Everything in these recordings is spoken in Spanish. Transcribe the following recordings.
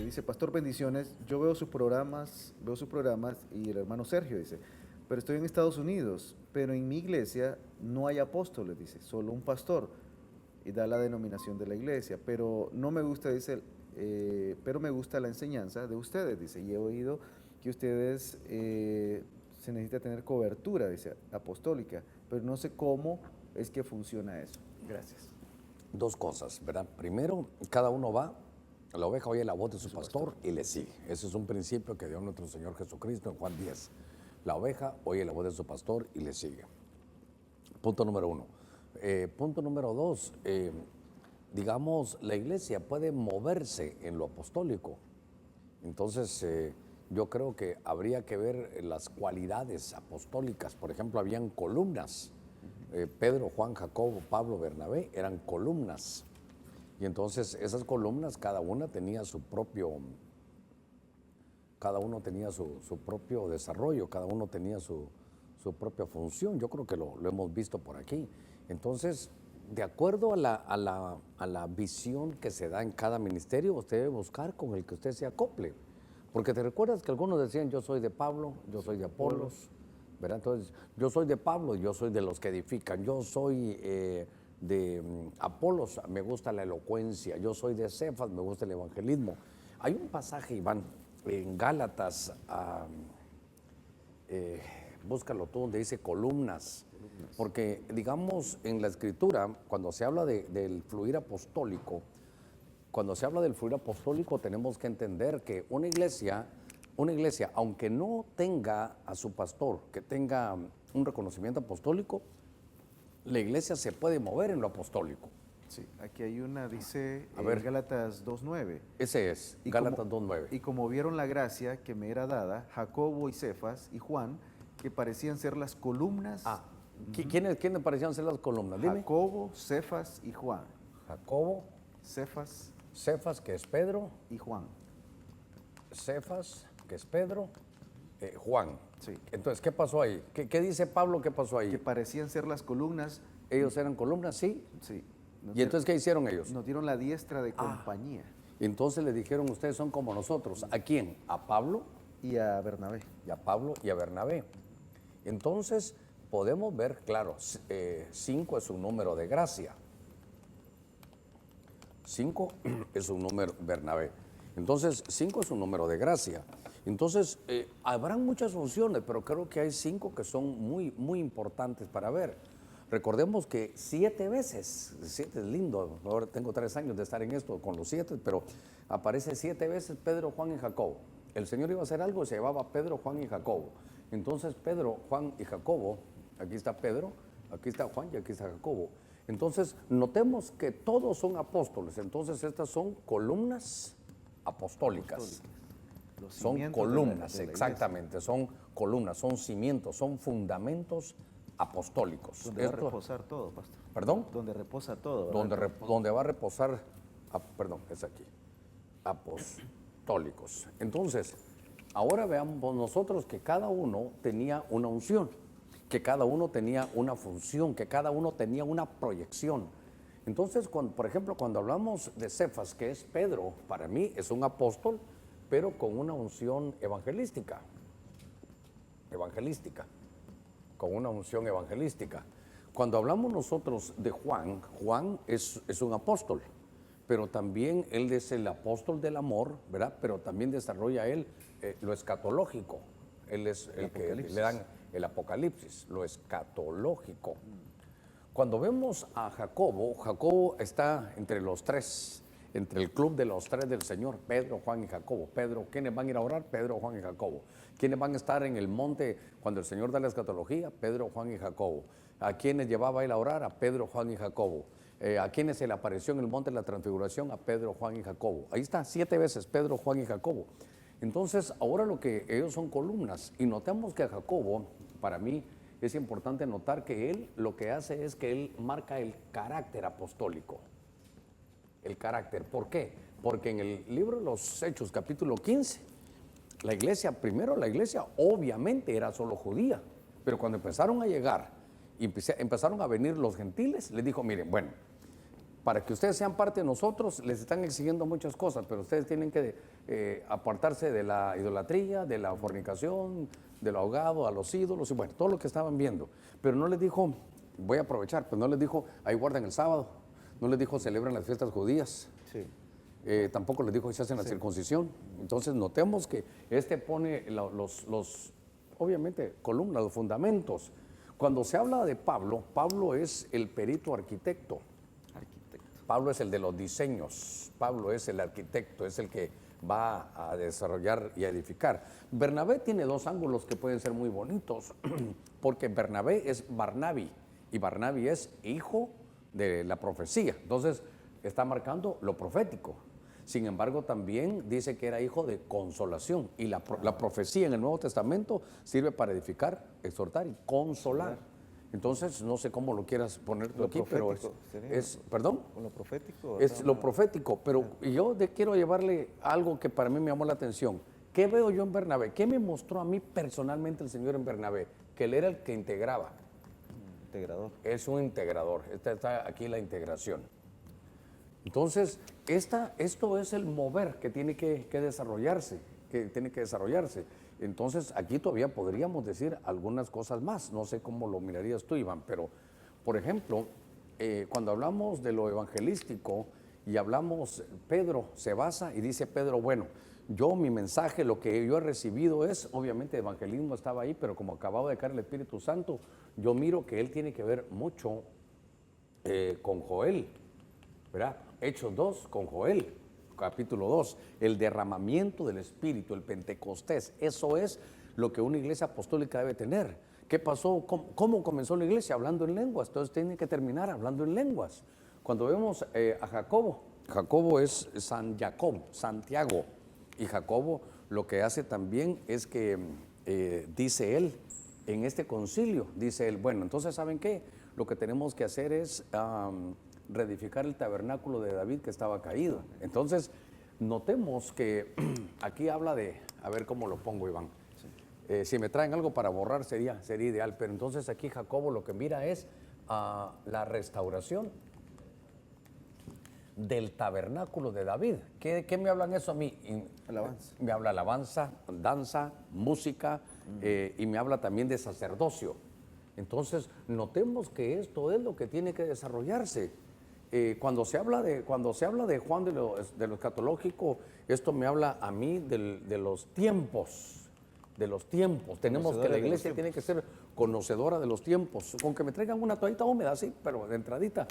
dice, Pastor, bendiciones, yo veo sus programas y el hermano Sergio dice, pero estoy en Estados Unidos, pero en mi iglesia no hay apóstoles, dice, solo un pastor y da la denominación de la iglesia, pero no me gusta, dice, pero me gusta la enseñanza de ustedes, dice, y he oído que ustedes se necesita tener cobertura, dice, apostólica, pero no sé cómo es que funciona eso. Gracias. Dos cosas, ¿verdad? Primero, cada uno va, la oveja oye la voz de su pastor y le sigue. Ese es un principio que dio nuestro Señor Jesucristo en Juan 10. La oveja oye la voz de su pastor y le sigue. Punto número uno. Punto número dos, digamos, la iglesia puede moverse en lo apostólico. Entonces, yo creo que habría que ver las cualidades apostólicas. Por ejemplo, habían columnas. Pedro, Juan, Jacobo, Pablo, Bernabé eran columnas. Y entonces esas columnas, cada uno tenía su propio desarrollo, cada uno tenía su propia función. Yo creo que lo hemos visto por aquí. Entonces, de acuerdo a la visión que se da en cada ministerio, usted debe buscar con el que usted se acople. Porque te recuerdas que algunos decían, yo soy de Pablo, yo soy de Apolos, ¿verdad? Entonces, yo soy de Pablo, yo soy de los que edifican, yo soy de Apolos, me gusta la elocuencia, yo soy de Cefas, me gusta el evangelismo. Hay un pasaje, Iván, en Gálatas, búscalo tú, donde dice columnas, porque digamos en la escritura, cuando se habla del fluir apostólico, tenemos que entender que una iglesia, aunque no tenga a su pastor, que tenga un reconocimiento apostólico, la iglesia se puede mover en lo apostólico. Sí, aquí hay una, dice Gálatas 2.9. Ese es, Gálatas 2.9. Y como vieron la gracia que me era dada, Jacobo y Cefas y Juan, que parecían ser las columnas. ¿Quiénes parecían ser las columnas? Dime. Jacobo, Cefas y Juan. Jacobo, Cefas que es Pedro. y Juan. Cefas, que es Pedro, Juan. Sí. Entonces, ¿qué pasó ahí? ¿Qué dice Pablo? ¿Qué pasó ahí? Que parecían ser las columnas. ¿Ellos eran columnas? Sí. Sí. ¿Y entonces qué hicieron ellos? Nos dieron la diestra de compañía. Entonces le dijeron, ustedes son como nosotros. ¿A quién? A Pablo. Y a Bernabé. Y a Pablo y a Bernabé. Entonces, podemos ver, claro, 5 es un número de gracia. 5 es un número, Bernabé. Entonces, 5 es un número de gracia. Entonces, habrán muchas funciones, pero creo que hay 5 que son muy, muy importantes para ver. Recordemos que 7 veces, 7 es lindo, ahora tengo 3 años de estar en esto con los 7, pero aparece 7 veces Pedro, Juan y Jacobo. El Señor iba a hacer algo y se llevaba a Pedro, Juan y Jacobo. Entonces, Pedro, Juan y Jacobo, aquí está Pedro, aquí está Juan y aquí está Jacobo. Entonces, notemos que todos son apóstoles. Entonces, estas son columnas apostólicas. Son columnas, exactamente, son columnas, son cimientos, son fundamentos apostólicos. Donde va a reposar todo, pastor. ¿Perdón? Donde reposa todo, ¿verdad? Donde va a reposar, perdón, es aquí, apostólicos. Entonces, ahora veamos nosotros que cada uno tenía una unción, que cada uno tenía una función, que cada uno tenía una proyección. Entonces, por ejemplo, cuando hablamos de Cefas, que es Pedro, para mí es un apóstol, pero con una unción evangelística, con una unción evangelística. Cuando hablamos nosotros de Juan, Juan es un apóstol, pero también él es el apóstol del amor, ¿verdad? Pero también desarrolla él lo escatológico. Él es el que le dan el apocalipsis, lo escatológico. Cuando vemos a Jacobo, Jacobo está entre los 3, entre el club de los 3 del Señor, Pedro, Juan y Jacobo. Pedro, ¿quiénes van a ir a orar? Pedro, Juan y Jacobo. ¿Quiénes van a estar en el monte cuando el Señor da la escatología? Pedro, Juan y Jacobo. ¿A quiénes llevaba él a orar? A Pedro, Juan y Jacobo. ¿A quiénes se le apareció en el monte de la transfiguración? A Pedro, Juan y Jacobo. Ahí está, 7 veces Pedro, Juan y Jacobo. Entonces, ahora lo que ellos son columnas. Y notemos que a Jacobo, para mí, es importante notar que él lo que hace es que él marca el carácter apostólico. El carácter. ¿Por qué? Porque en el libro de los Hechos, capítulo 15, la iglesia obviamente era solo judía, pero cuando empezaron a llegar y empezaron a venir los gentiles, les dijo, miren, bueno, para que ustedes sean parte de nosotros, les están exigiendo muchas cosas, pero ustedes tienen que apartarse de la idolatría, de la fornicación, del ahogado, a los ídolos, y bueno, todo lo que estaban viendo. Pero no les dijo, voy a aprovechar, pues no les dijo, ahí guardan el sábado, no les dijo, celebran las fiestas judías. Sí. Tampoco les dijo, se hacen la circuncisión. Entonces notemos que pone obviamente, columnas, los fundamentos. Cuando se habla de Pablo, Pablo es el perito arquitecto. Pablo es el de los diseños, Pablo es el arquitecto, es el que va a desarrollar y a edificar. Bernabé tiene dos ángulos que pueden ser muy bonitos, porque Bernabé es Barnabi, y Barnabi es hijo de la profecía. Entonces, está marcando lo profético. Sin embargo, también dice que era hijo de consolación, y la profecía en el Nuevo Testamento sirve para edificar, exhortar y consolar. Entonces, no sé cómo lo quieras poner tú aquí, pero ¿perdón? Con lo profético. Es lo profético, pero yo quiero llevarle algo que para mí me llamó la atención. ¿Qué veo yo en Bernabé? ¿Qué me mostró a mí personalmente el Señor en Bernabé? Que él era el que integraba. Integrador. Es un integrador. Está aquí la integración. Entonces, esto es el mover que tiene que desarrollarse, Entonces, aquí todavía podríamos decir algunas cosas más. No sé cómo lo mirarías tú, Iván, pero, por ejemplo, cuando hablamos de lo evangelístico y hablamos, Pedro se basa y dice Pedro, bueno, mi mensaje, lo que yo he recibido es, obviamente, evangelismo estaba ahí, pero como acababa de caer el Espíritu Santo, yo miro que él tiene que ver mucho con Joel, ¿verdad? Hechos 2 con Joel, capítulo 2, el derramamiento del Espíritu, el Pentecostés, eso es lo que una iglesia apostólica debe tener. ¿Qué pasó? ¿Cómo comenzó la iglesia? Hablando en lenguas, entonces tiene que terminar hablando en lenguas. Cuando vemos a Jacobo es Santiago, y Jacobo lo que hace también es que dice él, en este concilio, dice él, bueno, entonces ¿saben qué? Lo que tenemos que hacer es reedificar el tabernáculo de David que estaba caído. Entonces, notemos que aquí habla de, a ver cómo lo pongo, Iván. Si me traen algo para borrar sería ideal, pero entonces aquí Jacobo lo que mira es la restauración del tabernáculo de David. ¿Qué me hablan eso a mí? Alabanza. Me habla alabanza, danza, música, y me habla también de sacerdocio. Entonces, notemos que esto es lo que tiene que desarrollarse. Cuando se habla de Juan de lo escatológico, esto me habla a mí de los tiempos. Tenemos que la iglesia tiene que ser conocedora de los tiempos. Con que me traigan una toallita húmeda, sí, pero de entradita,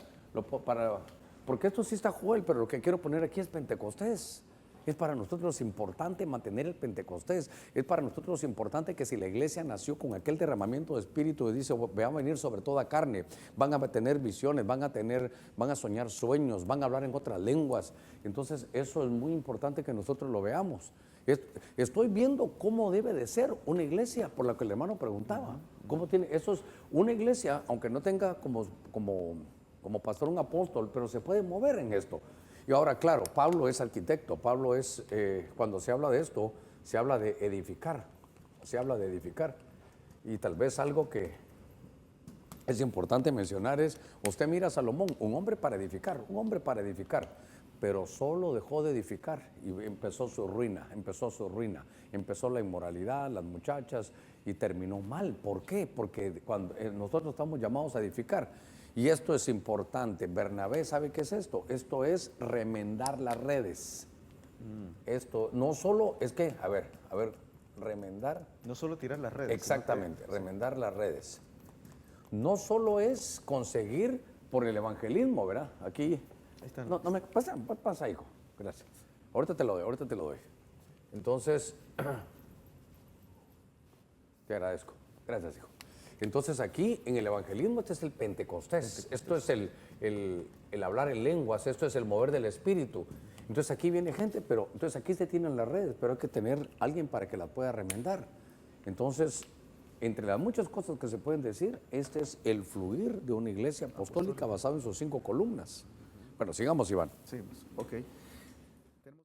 porque esto sí está Joel, pero lo que quiero poner aquí es Pentecostés. Es para nosotros importante mantener el Pentecostés. Es para nosotros importante que si la iglesia nació con aquel derramamiento de espíritu y dice, va a venir sobre toda carne, van a tener visiones, van a soñar sueños, van a hablar en otras lenguas. Entonces eso es muy importante que nosotros lo veamos. Estoy viendo cómo debe de ser una iglesia, por lo que el hermano preguntaba. Eso es una iglesia, aunque no tenga como pastor un apóstol, pero se puede mover en esto. Y ahora, claro, Pablo es arquitecto, Pablo es, cuando se habla de esto, se habla de edificar, Y tal vez algo que es importante mencionar es, usted mira a Salomón, un hombre para edificar, pero solo dejó de edificar y empezó su ruina, empezó la inmoralidad, las muchachas, y terminó mal. ¿Por qué? Porque cuando nosotros estamos llamados a edificar. Y esto es importante. Bernabé, ¿sabe qué es esto? Esto es remendar las redes. Esto no solo es que, a ver, remendar. No solo tirar las redes. Exactamente, remendar las redes. No solo es conseguir por el evangelismo, ¿verdad? Aquí. Ahí está. No me pasa, hijo. Gracias. Ahorita te lo doy. Entonces, te agradezco. Gracias, hijo. Entonces aquí en el evangelismo este es el Pentecostés, esto es el hablar en lenguas, esto es el mover del Espíritu. Entonces aquí viene gente, pero entonces aquí se tienen las redes, pero hay que tener alguien para que las pueda remendar. Entonces, entre las muchas cosas que se pueden decir, este es el fluir de una iglesia apostólica basado en sus 5 columnas. Bueno, sigamos, Iván. Sí, ok.